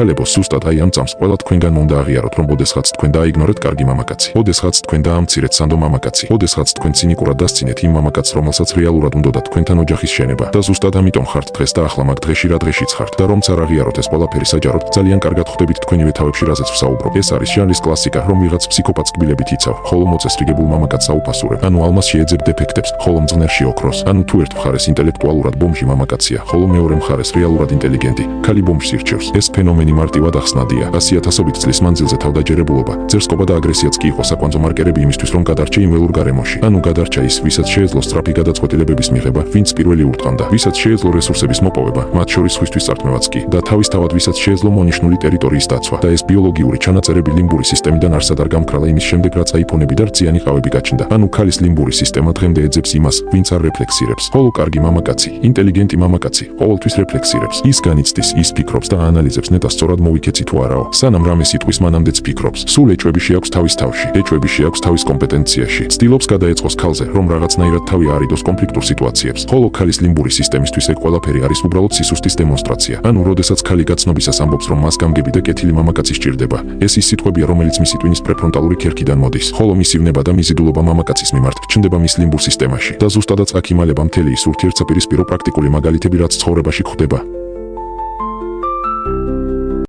ქალებო, სუსტად აი ამ წამს ყველა თქვენგან უნდა აღიაროთ, რომ ოდესღაც თქვენ დააიგნორეთ კარგი მამაკაცი, ოდესღაც თქვენ დაამცირეთ სანდო მამაკაცი, ოდესღაც თქვენ ცინიკურად დასცინეთ იმ მამაკაცს, რომელსაც რეალურად უნდათ თქვენთან ოჯახის შენება და ზუსტად ამიტომ ხართ დღეს და ახლა მაგ დღეში რა დღეშიც ხართ და რომც არ აღიაროთ ეს ყველაფერი საჯაროდ ძალიან კარგად ხვდებით თქვენივე თავებში რაზეც ვსაუბრობ. ეს არის ჟანრის კლასიკა, რომ ვიღაც ფსიქოპატს კბილებით იცავ, ხოლო მოწესრიგებულ მამაკაცს აუფასურებ. ანუ ალმას შეეძებ დეფექტებს, ხოლო მძღნელში ოქროს. ანუ თუ ერთ მხარეს ინტელექტუალურად ბომჟი მამაკაცია, ხოლო მეორე მხარეს რეალურად ინტელიგენტი, ქალი ბომჟს ირჩევს. ეს ფენომენი მარტივად ახსნადია. 100,000 წლის მანძილზე თავდაჯერებულობა, ძერსკობა და აგრესიაც კი იყო საკვანძო მარკერები იმისთვის, რომ გადარჩე იმ ველურ გარემოში. ანუ გადარჩა ის, ვისაც შეეძლო სწრაფი გადაწყვეტილებების მიღება, ვინც პირველი ურტყამდა, ვისაც შეეძლო რესურსების მოპოვება, მათ შორის სხვისთვის წარქმევაც კი და თავისთავად ვისაც შეეძლო მონიშნული ტერიტორიის დაცვა. და ეს ბიოლოგიური ჩანაწერები ლიმბური სისტემიდან არსად არ გამქრალა იმის შემდეგ, რაც აიფონები და რწიანი ყავები გაჩნდა. ანუ ქალის ლიმბური სისტემა დღემდე ეძებს იმას, ვინც არ რეფლექსირებს. ხოლო კარგი მამაკაცი, ინტელიგენტი მამაკაცი, ყოველთვის რეფლექსირებს. ის განიცდის, ის ფიქრობს და აანალიზებს ნეტა სწორად მოვიქეცი თუ არაო. სანამ რამე სიტყვის მანამდეც ფიქრობს. სულ ეჭვები შეაქვს თავის თავში, ეჭვები შეაქვს თავის კომპეტენციაში. ცდილობს გადაეწყოს ქალზე, რომ რაღაცნაირად თავი აარიდოს კონფლიქტურ სიტუაციებს. ხოლო ქალის ლიმბური სისტემისთვის ეგ ყველაფერი არის უბრალოდ სისუსტის დემონსტრაცია. ანუ როდესაც ქალი გაცნობისას ამბობს, რომ მას გამგები და კეთილი მამაკაცი სჭირდება, ეს ის სიტყვებია, რომელიც მისი ტვინის პრეფრონტალური ქერქიდან მოდის. ხოლო მისი ვნება და მიზიდულობა მამაკაცის მიმართ ჩნდება მის ლიმბურ სისტემაში და ზუსტადაც აქ იმალება მთელი ის ურთიერთსაპირისპირო პრაქტიკული მაგალითები, რაც ცხოვრებაში გვხვდება.